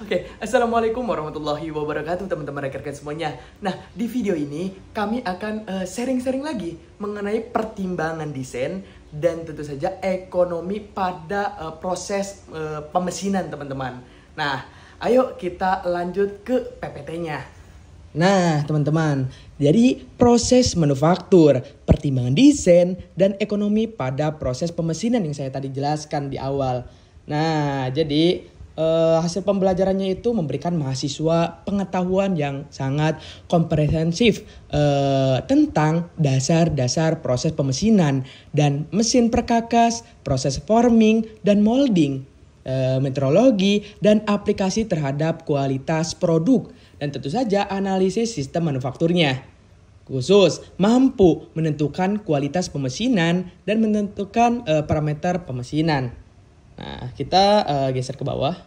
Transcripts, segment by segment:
Oke, Assalamualaikum warahmatullahi wabarakatuh teman-teman rekan-rekan semuanya. Nah, di video ini kami akan sharing-sharing lagi mengenai pertimbangan desain dan tentu saja ekonomi pada proses pemesinan teman-teman. Nah, ayo kita lanjut ke PPT-nya. Nah, teman-teman, jadi proses manufaktur, pertimbangan desain, dan ekonomi pada proses pemesinan yang saya tadi jelaskan di awal. Nah, jadi hasil pembelajarannya itu memberikan mahasiswa pengetahuan yang sangat komprehensif tentang dasar-dasar proses pemesinan dan mesin perkakas, proses forming dan molding, metrologi dan aplikasi terhadap kualitas produk, dan tentu saja analisis sistem manufakturnya. Khusus mampu menentukan kualitas pemesinan dan menentukan parameter pemesinan. Nah, kita geser ke bawah.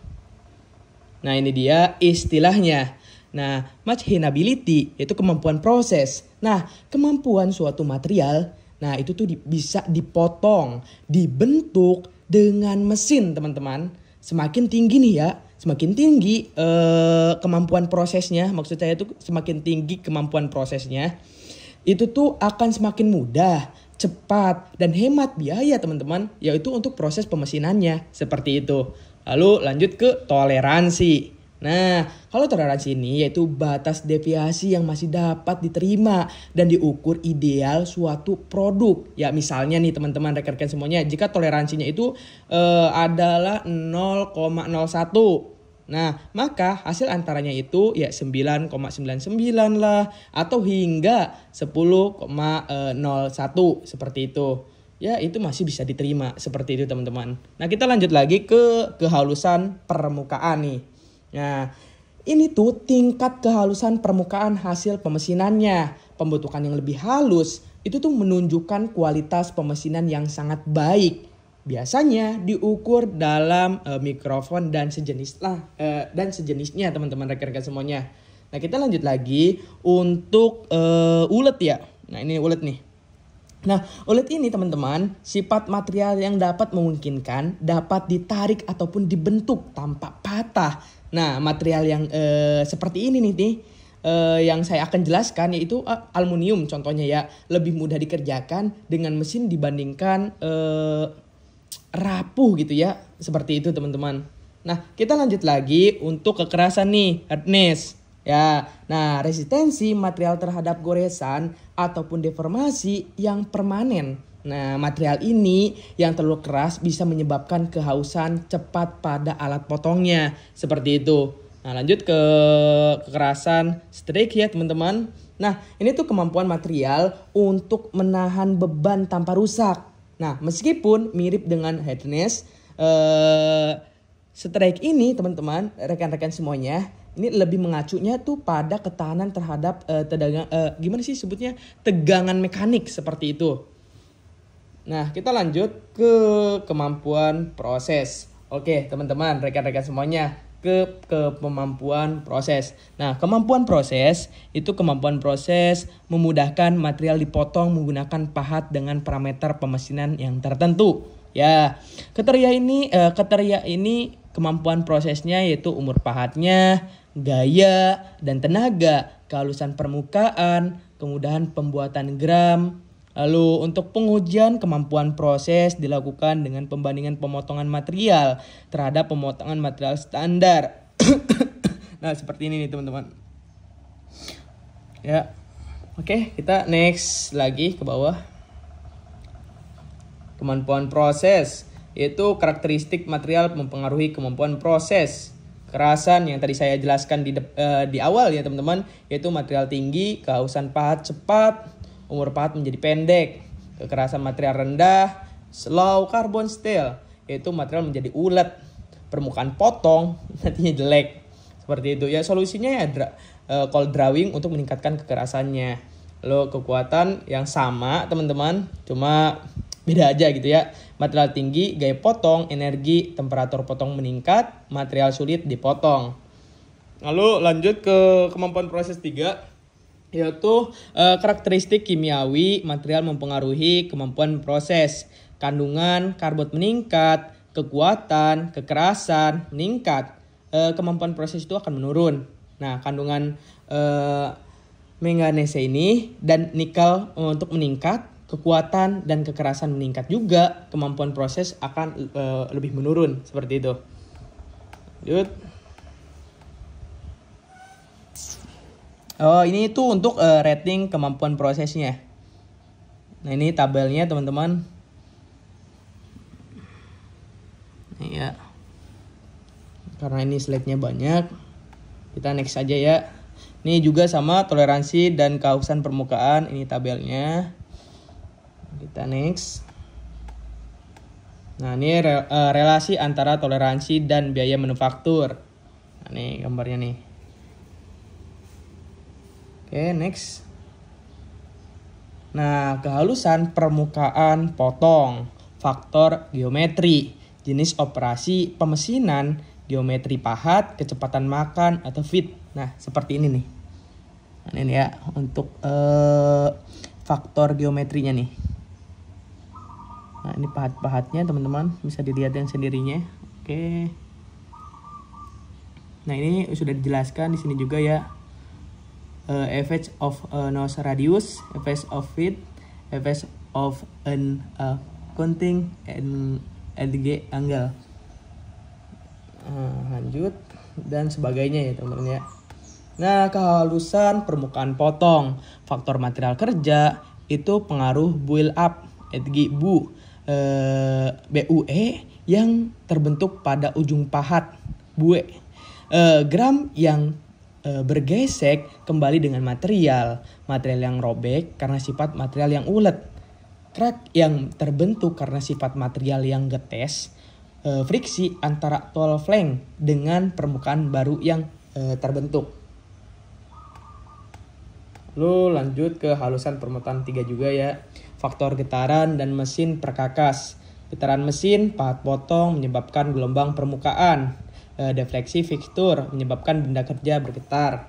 Nah, ini dia istilahnya. Nah, machinability yaitu kemampuan proses. Nah, kemampuan suatu material, nah itu tuh bisa dipotong, dibentuk dengan mesin, teman-teman. Semakin tinggi nih ya, semakin tinggi kemampuan prosesnya. Maksud saya itu semakin tinggi kemampuan prosesnya, itu tuh akan semakin mudah, cepat, dan hemat biaya teman-teman, yaitu untuk proses pemesinannya, seperti itu. Lalu lanjut ke toleransi. Nah, kalau toleransi ini yaitu batas deviasi yang masih dapat diterima dan diukur ideal suatu produk. Ya misalnya nih teman-teman rekan-rekan semuanya, jika toleransinya itu adalah 0,01. Nah, maka hasil antaranya itu ya 9,99 lah atau hingga 10,01 seperti itu. Ya, itu masih bisa diterima seperti itu teman-teman. Nah, kita lanjut lagi ke kehalusan permukaan nih. Nah, ini tuh tingkat kehalusan permukaan hasil pemesinannya. Pembentukan yang lebih halus itu tuh menunjukkan kualitas pemesinan yang sangat baik. Biasanya diukur dalam mikrofon dan sejenisnya teman-teman rekan-rekan semuanya. Nah, kita lanjut lagi untuk ulet ya. Nah, ini ulet nih. Nah, ulet ini teman-teman, sifat material yang dapat memungkinkan dapat ditarik ataupun dibentuk tanpa patah. Nah, material yang seperti ini nih yang saya akan jelaskan yaitu aluminium contohnya ya, lebih mudah dikerjakan dengan mesin dibandingkan rapuh gitu ya, seperti itu teman-teman. Nah, kita lanjut lagi untuk kekerasan nih, hardness. Ya, nah resistensi material terhadap goresan ataupun deformasi yang permanen. Nah, material ini yang terlalu keras bisa menyebabkan kehausan cepat pada alat potongnya, seperti itu. Nah, lanjut ke kekerasan strik ya teman-teman. Nah, ini tuh kemampuan material untuk menahan beban tanpa rusak. Nah, meskipun mirip dengan hardness, strike ini teman-teman, rekan-rekan semuanya, ini lebih mengacunya tuh pada ketahanan terhadap tegangan mekanik seperti itu. Nah, kita lanjut ke kemampuan proses. Oke, teman-teman, rekan-rekan semuanya, ke kemampuan proses. Nah, kemampuan proses itu kemampuan proses memudahkan material dipotong menggunakan pahat dengan parameter pemesinan yang tertentu. Ya, kriteria ini kemampuan prosesnya yaitu umur pahatnya, gaya dan tenaga, kehalusan permukaan, kemudahan pembuatan gram. Lalu untuk pengujian kemampuan proses dilakukan dengan pembandingan pemotongan material terhadap pemotongan material standar. Nah, seperti ini nih teman-teman. Ya. Oke, kita next lagi ke bawah. Kemampuan proses yaitu karakteristik material mempengaruhi kemampuan proses. Kekerasan yang tadi saya jelaskan di awal ya teman-teman, yaitu material tinggi, kehausan pahat cepat, umur pahat menjadi pendek. Kekerasan material rendah, slow carbon steel, yaitu material menjadi ulet. Permukaan potong nantinya jelek. Seperti itu ya, solusinya ya cold drawing untuk meningkatkan kekerasannya. Lalu kekuatan yang sama teman-teman, cuma beda aja gitu ya. Material tinggi, gaya potong, energi, temperatur potong meningkat, material sulit dipotong. Lalu lanjut ke kemampuan proses 3, yaitu karakteristik kimiawi material mempengaruhi kemampuan proses. Kandungan karbon meningkat, kekuatan, kekerasan meningkat. kemampuan proses itu akan menurun. Nah, kandungan manganese ini dan nikel untuk meningkat, kekuatan dan kekerasan meningkat juga, kemampuan proses akan lebih menurun seperti itu. Lanjut. Oh, ini tuh untuk rating kemampuan prosesnya. Nah, ini tabelnya teman-teman. Ya. Karena ini slide-nya banyak, kita next aja ya. Ini juga sama toleransi dan kehausan permukaan, ini tabelnya. Kita next. Nah, ini relasi antara toleransi dan biaya manufaktur. Nah, ini gambarnya nih. Oke, next. Nah, kehalusan permukaan potong, faktor geometri, jenis operasi pemesinan, geometri pahat, kecepatan makan atau fit. Nah, seperti ini nih. Nah, ini ya untuk faktor geometrinya nih. Nah, ini pahat-pahatnya teman-teman, bisa dilihat yang sendirinya. Oke. Nah, ini sudah dijelaskan di sini juga ya. Effect of nose radius, effect of width, effect of an counting and edge angle. Lanjut dan sebagainya ya teman-teman ya. Nah, kehalusan permukaan potong, faktor material kerja itu pengaruh build up edge BUE yang terbentuk pada ujung pahat bue. Gram yang bergesek kembali dengan material yang robek karena sifat material yang ulet, crack yang terbentuk karena sifat material yang getes, friksi antara tall flank dengan permukaan baru yang terbentuk. Lalu lanjut ke halusan permukaan 3 juga ya, faktor getaran dan mesin perkakas. Getaran mesin pahat potong menyebabkan gelombang permukaan. Defleksi fixture menyebabkan benda kerja bergetar.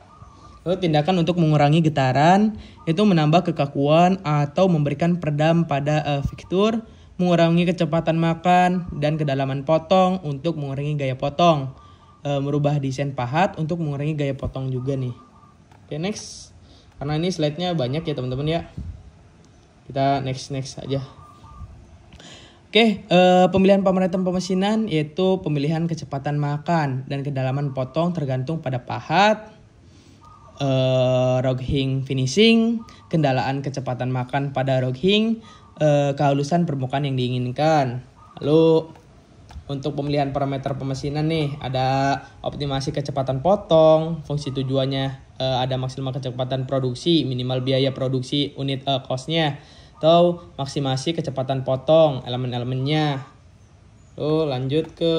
Lalu tindakan untuk mengurangi getaran itu menambah kekakuan atau memberikan peredam pada fixture, mengurangi kecepatan makan dan kedalaman potong untuk mengurangi gaya potong, merubah desain pahat untuk mengurangi gaya potong juga nih. Oke, next. Karena ini slide-nya banyak ya teman-teman ya. Kita next aja. Oke, pemilihan pemerataan pemesinan yaitu pemilihan kecepatan makan dan kedalaman potong tergantung pada pahat, rogging finishing, kendalaan kecepatan makan pada rogging, kehalusan permukaan yang diinginkan. Lalu untuk pemilihan parameter pemesinan nih ada optimasi kecepatan potong, fungsi tujuannya ada maksimal kecepatan produksi, minimal biaya produksi unit cost-nya, atau maksimasi kecepatan potong elemen-elemennya. Lalu lanjut ke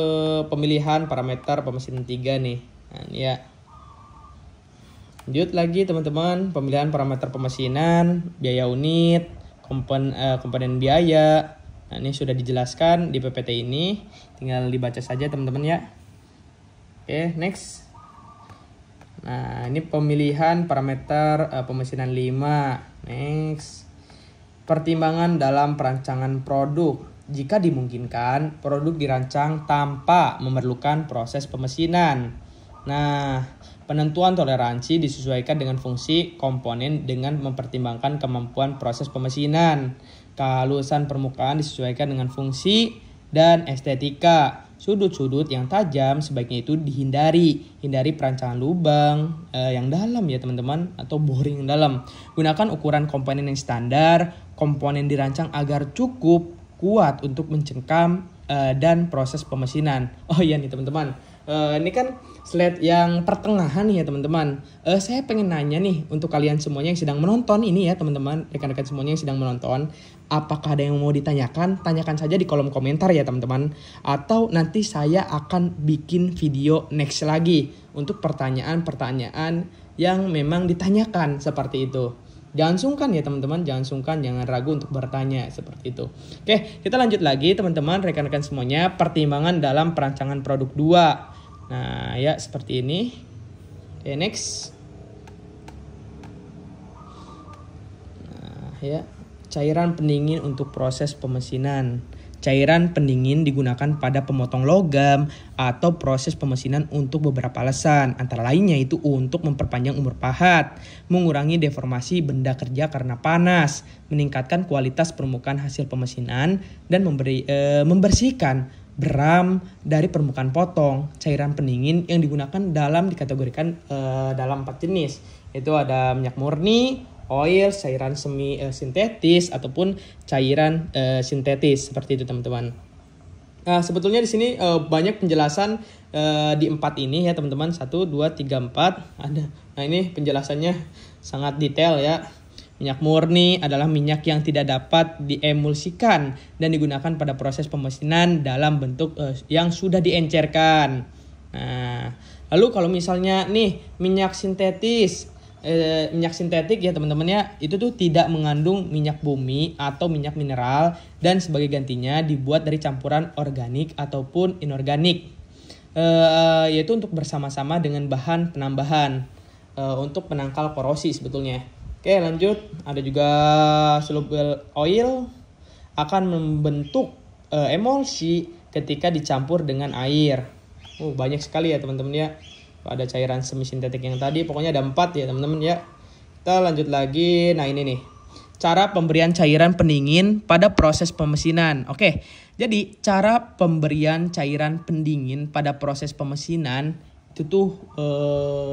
pemilihan parameter pemesinan 3 nih. Nah, ini ya. Lanjut lagi teman-teman, pemilihan parameter pemesinan, biaya unit, komponen biaya. Nah, ini sudah dijelaskan di PPT ini, tinggal dibaca saja teman-teman ya. Oke, next. Nah, ini pemilihan parameter pemesinan 5. Next. Pertimbangan dalam perancangan produk. Jika dimungkinkan, produk dirancang tanpa memerlukan proses pemesinan. Nah, penentuan toleransi disesuaikan dengan fungsi komponen dengan mempertimbangkan kemampuan proses pemesinan. Kehalusan permukaan disesuaikan dengan fungsi dan estetika. Sudut-sudut yang tajam sebaiknya itu dihindari. Hindari perancangan lubang yang dalam ya teman-teman, atau boring yang dalam. Gunakan ukuran komponen yang standar. Komponen dirancang agar cukup kuat untuk mencengkam dan proses pemesinan. Oh iya nih teman-teman, ini kan slide yang pertengahan nih ya teman-teman. Saya pengen nanya nih untuk kalian semuanya yang sedang menonton ini ya teman-teman, rekan-rekan semuanya yang sedang menonton. Apakah ada yang mau ditanyakan? Tanyakan saja di kolom komentar ya teman-teman. Atau nanti saya akan bikin video next lagi untuk pertanyaan-pertanyaan yang memang ditanyakan seperti itu. Jangan sungkan ya teman-teman, jangan sungkan, jangan ragu untuk bertanya seperti itu. Oke, kita lanjut lagi teman-teman, rekan-rekan semuanya. Pertimbangan dalam perancangan produk 2. Nah ya seperti ini. Oke, next. Nah ya, cairan pendingin untuk proses pemesinan. Cairan pendingin digunakan pada pemotong logam atau proses pemesinan untuk beberapa alasan. Antara lainnya itu untuk memperpanjang umur pahat, mengurangi deformasi benda kerja karena panas, meningkatkan kualitas permukaan hasil pemesinan, dan membersihkan beram dari permukaan potong. Cairan pendingin yang digunakan dikategorikan dalam 4 jenis. Itu ada minyak murni, oil, cairan semi sintetis ataupun cairan sintetis, seperti itu teman-teman. Nah, sebetulnya di sini banyak penjelasan di 4 ini ya teman-teman. 1, 2, 3, 4 ada. Nah, ini penjelasannya sangat detail ya. Minyak murni adalah minyak yang tidak dapat diemulsikan dan digunakan pada proses pemesinan dalam bentuk yang sudah diencerkan. Nah, lalu kalau misalnya nih minyak sintetis, minyak sintetik ya teman-teman ya, itu tuh tidak mengandung minyak bumi atau minyak mineral, dan sebagai gantinya dibuat dari campuran organik ataupun inorganik, yaitu untuk bersama-sama dengan bahan penambahan untuk penangkal korosi sebetulnya. Oke, lanjut. Ada juga soluble oil, akan membentuk emulsi ketika dicampur dengan air. Banyak sekali ya teman-teman ya. Ada cairan semi sintetik yang tadi, pokoknya ada 4 ya teman-teman ya. Kita lanjut lagi. Nah, ini nih cara pemberian cairan pendingin pada proses pemesinan. Oke, jadi cara pemberian cairan pendingin pada proses pemesinan itu tuh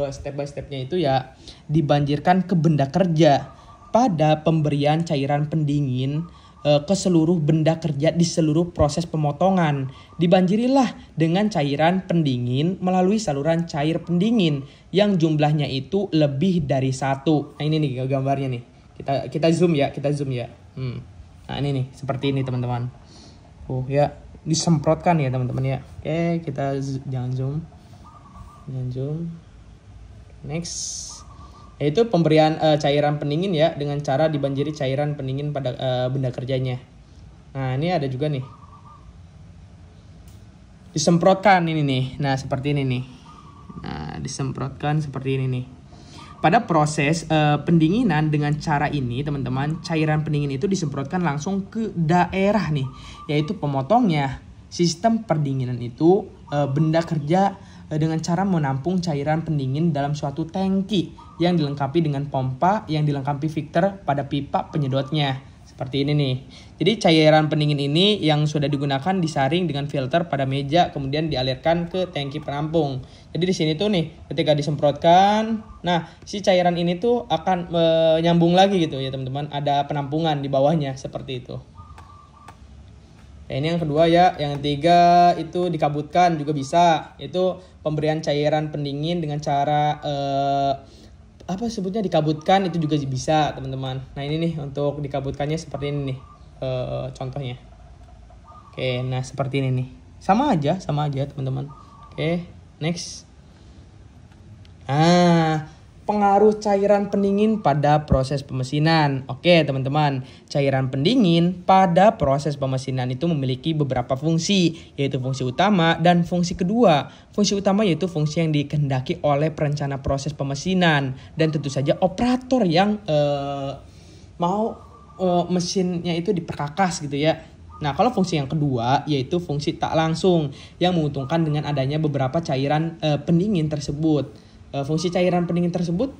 step by stepnya itu ya dibanjirkan ke benda kerja. Pada pemberian cairan pendingin ke seluruh benda kerja di seluruh proses pemotongan, dibanjirilah dengan cairan pendingin melalui saluran cair pendingin yang jumlahnya itu lebih dari 1. Nah, ini nih gambarnya nih. Kita zoom ya. Nah, ini nih seperti ini teman-teman. Ya, disemprotkan ya teman-teman ya. Oke, kita jangan zoom. Next. Yaitu pemberian cairan pendingin ya dengan cara dibanjiri cairan pendingin pada benda kerjanya. Nah, ini ada juga nih. Disemprotkan ini nih. Nah, seperti ini nih. Nah, disemprotkan seperti ini nih. Pada proses pendinginan dengan cara ini, teman-teman, cairan pendingin itu disemprotkan langsung ke daerah nih, yaitu pemotongnya. Sistem pendinginan itu benda kerja dengan cara menampung cairan pendingin dalam suatu tangki yang dilengkapi dengan pompa yang dilengkapi filter pada pipa penyedotnya. Seperti ini nih. Jadi cairan pendingin ini yang sudah digunakan disaring dengan filter pada meja, kemudian dialirkan ke tangki penampung. Jadi di sini tuh nih ketika disemprotkan, nah si cairan ini tuh akan nyambung lagi gitu ya teman-teman. Ada penampungan di bawahnya seperti itu. Nah, ini yang kedua ya. Yang ketiga itu dikabutkan juga bisa. Itu pemberian cairan pendingin dengan cara dikabutkan, itu juga bisa teman-teman. Nah, ini nih untuk dikabutkannya seperti ini nih contohnya. Oke, nah seperti ini nih. Sama aja teman-teman. Oke, next. Pengaruh cairan pendingin pada proses pemesinan. Oke teman-teman, cairan pendingin pada proses pemesinan itu memiliki beberapa fungsi, yaitu fungsi utama dan fungsi kedua. Fungsi utama yaitu fungsi yang dikehendaki oleh perencana proses pemesinan dan tentu saja operator yang mau mesinnya itu diperkakas gitu ya. Nah, kalau fungsi yang kedua yaitu fungsi tak langsung yang menguntungkan dengan adanya beberapa cairan pendingin tersebut. Fungsi cairan pendingin tersebut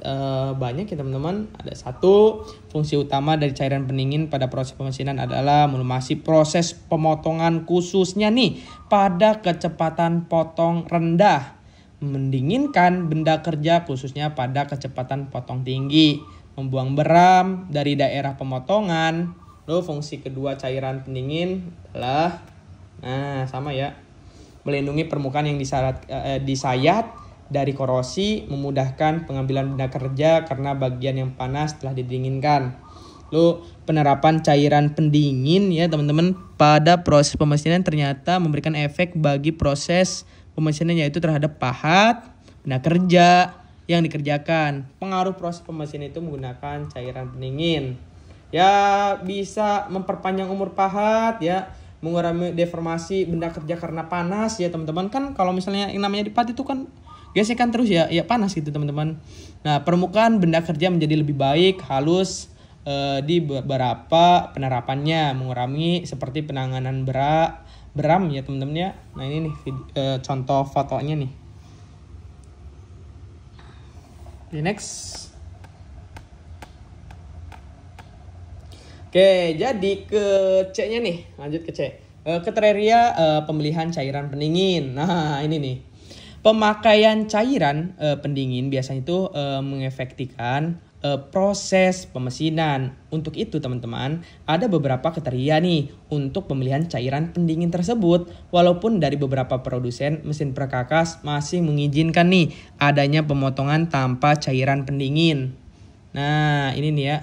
banyak ya teman-teman. Ada 1, fungsi utama dari cairan pendingin pada proses pemesinan adalah melumasi proses pemotongan khususnya nih pada kecepatan potong rendah, mendinginkan benda kerja khususnya pada kecepatan potong tinggi, membuang beram dari daerah pemotongan. Lalu fungsi kedua cairan pendingin adalah sama ya, melindungi permukaan yang disayat dari korosi, memudahkan pengambilan benda kerja karena bagian yang panas telah didinginkan. Lalu penerapan cairan pendingin ya teman-teman pada proses pemesinan ternyata memberikan efek bagi proses pemesinan, yaitu terhadap pahat benda kerja yang dikerjakan. Pengaruh proses pemesinan itu menggunakan cairan pendingin. Ya, bisa memperpanjang umur pahat ya, mengurangi deformasi benda kerja karena panas ya teman-teman. Kan kalau misalnya yang namanya dipat itu kan gesekan terus ya panas gitu teman-teman. Nah, permukaan benda kerja menjadi lebih baik, halus, di beberapa penerapannya, mengurangi seperti penanganan beram ya teman-teman ya. Nah ini nih contoh fotonya nih. Oke, next. Oke, jadi ke C-nya nih, lanjut ke C. Kriteria pemilihan cairan pendingin. Nah ini nih, pemakaian cairan pendingin biasanya itu mengefektifkan proses pemesinan. Untuk itu teman-teman, ada beberapa kriteria nih untuk pemilihan cairan pendingin tersebut. Walaupun dari beberapa produsen mesin perkakas masih mengizinkan nih adanya pemotongan tanpa cairan pendingin. Nah ini nih ya.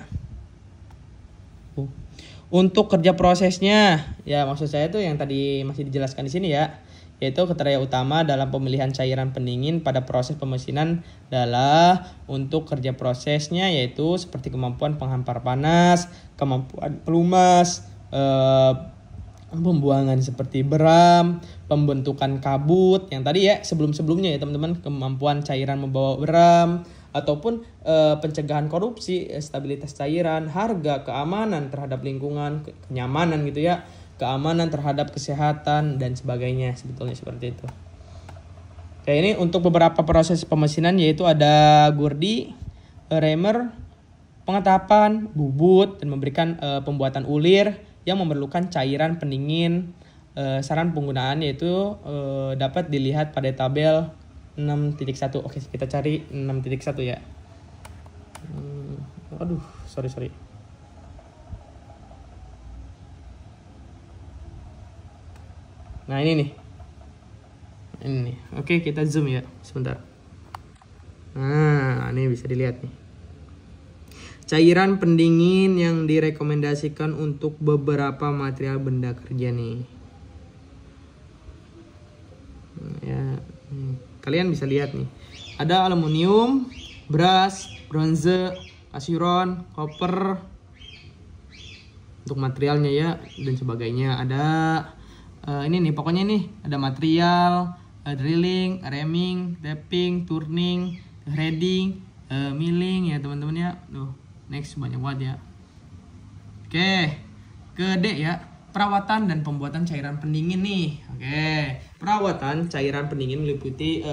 Untuk kerja prosesnya, ya maksud saya tuh yang tadi masih dijelaskan di sini ya. Yaitu kriteria utama dalam pemilihan cairan pendingin pada proses pemesinan adalah untuk kerja prosesnya yaitu seperti kemampuan penghampar panas, kemampuan pelumas, pembuangan seperti beram, pembentukan kabut yang tadi ya sebelum-sebelumnya ya teman-teman, kemampuan cairan membawa beram, ataupun pencegahan korupsi, stabilitas cairan, harga, keamanan terhadap lingkungan, kenyamanan gitu ya, keamanan terhadap kesehatan dan sebagainya, sebetulnya seperti itu. Oke, ini untuk beberapa proses pemesinan yaitu ada gurdi, remer, pengetapan, bubut, dan memberikan pembuatan ulir yang memerlukan cairan pendingin. Saran penggunaan yaitu dapat dilihat pada tabel 6.1. Oke, kita cari 6.1 ya. Aduh, sorry. Nah ini nih. Oke, kita zoom ya sebentar. Nah ini bisa dilihat nih. Cairan pendingin yang direkomendasikan untuk beberapa material benda kerja nih. Ya, kalian bisa lihat nih. Ada aluminium, brass, bronze, kasiron, koper untuk materialnya ya dan sebagainya. Ada ini nih pokoknya nih ada material, drilling, ramming, tapping, turning, threading, milling ya teman-teman ya. Next banyak banget ya. Oke, ke D ya, perawatan dan pembuatan cairan pendingin nih. Oke, perawatan cairan pendingin meliputi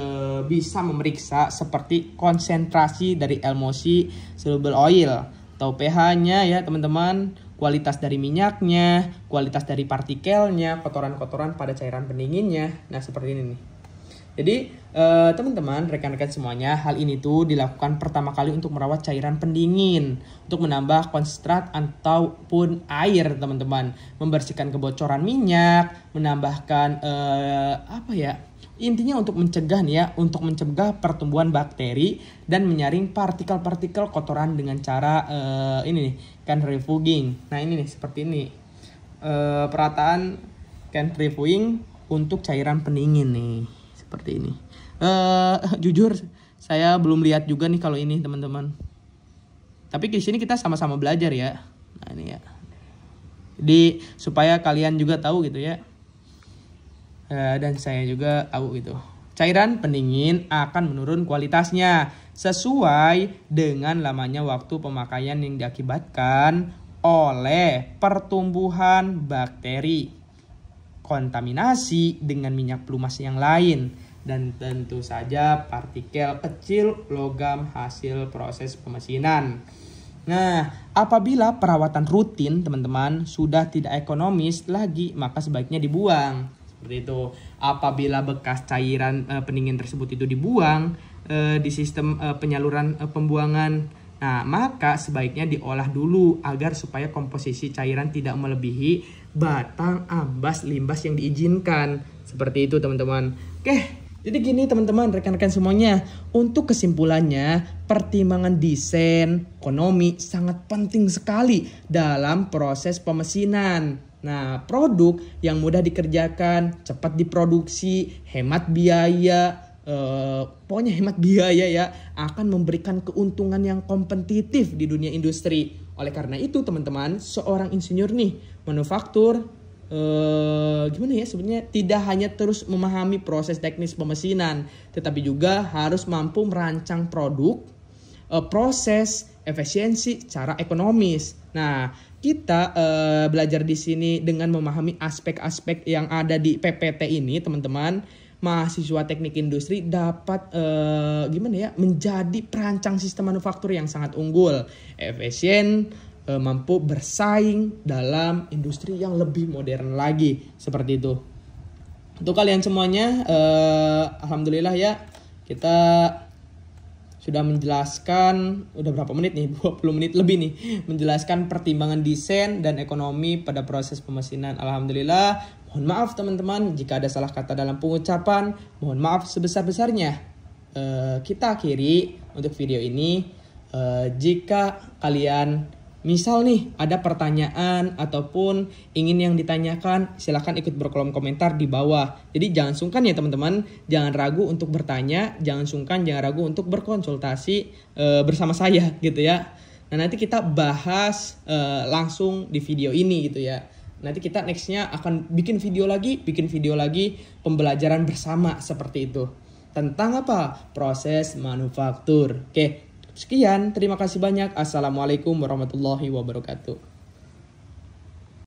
bisa memeriksa seperti konsentrasi dari emulsi soluble oil atau pH-nya ya teman-teman, kualitas dari minyaknya, kualitas dari partikelnya, kotoran-kotoran pada cairan pendinginnya. Nah seperti ini nih. Jadi teman-teman, rekan-rekan semuanya, hal ini tuh dilakukan pertama kali untuk merawat cairan pendingin, untuk menambah konsentrat ataupun air teman-teman, membersihkan kebocoran minyak, menambahkan intinya untuk mencegah nih ya, untuk mencegah pertumbuhan bakteri dan menyaring partikel-partikel kotoran dengan cara ini nih, centrifuging. Nah ini nih seperti ini, perataan centrifuging untuk cairan pendingin nih. Seperti ini. Jujur saya belum lihat juga nih kalau ini teman-teman. Tapi di sini kita sama-sama belajar ya. Nah ini ya. Jadi supaya kalian juga tahu gitu ya. Dan saya juga tahu gitu. Cairan pendingin akan menurun kualitasnya sesuai dengan lamanya waktu pemakaian yang diakibatkan oleh pertumbuhan bakteri, kontaminasi dengan minyak pelumas yang lain, dan tentu saja partikel kecil logam hasil proses pemesinan. Nah, apabila perawatan rutin teman-teman sudah tidak ekonomis lagi, maka sebaiknya dibuang. Seperti itu. Apabila bekas cairan pendingin tersebut itu dibuang di sistem penyaluran pembuangan, nah maka sebaiknya diolah dulu agar supaya komposisi cairan tidak melebihi batang ambas limbas yang diizinkan. Seperti itu teman-teman. Oke, jadi gini teman-teman, rekan-rekan semuanya, untuk kesimpulannya, pertimbangan desain ekonomi sangat penting sekali dalam proses pemesinan. Nah, produk yang mudah dikerjakan, cepat diproduksi, hemat biaya, pokoknya hemat biaya ya, akan memberikan keuntungan yang kompetitif di dunia industri. Oleh karena itu teman-teman, seorang insinyur nih, manufaktur, gimana ya sebenarnya, tidak hanya terus memahami proses teknis pemesinan, tetapi juga harus mampu merancang produk, proses, efisiensi secara ekonomis. Nah, kita belajar di sini dengan memahami aspek-aspek yang ada di PPT ini, teman-teman. Mahasiswa teknik industri dapat menjadi perancang sistem manufaktur yang sangat unggul, efisien, mampu bersaing dalam industri yang lebih modern lagi, seperti itu. Untuk kalian semuanya, alhamdulillah ya, kita sudah menjelaskan, udah berapa menit nih, 20 menit lebih nih, menjelaskan pertimbangan desain dan ekonomi pada proses pemesinan. Alhamdulillah, mohon maaf teman-teman jika ada salah kata dalam pengucapan, mohon maaf sebesar-besarnya. Kita akhiri untuk video ini. Jika kalian misal nih ada pertanyaan ataupun ingin yang ditanyakan, silahkan ikut berkolom komentar di bawah. Jadi jangan sungkan ya teman-teman, jangan ragu untuk bertanya, jangan sungkan, jangan ragu untuk berkonsultasi bersama saya gitu ya. Nah nanti kita bahas langsung di video ini gitu ya. Nanti kita nextnya akan bikin video lagi pembelajaran bersama seperti itu. Tentang apa? Proses manufaktur. Oke. Sekian, terima kasih banyak. Assalamualaikum warahmatullahi wabarakatuh.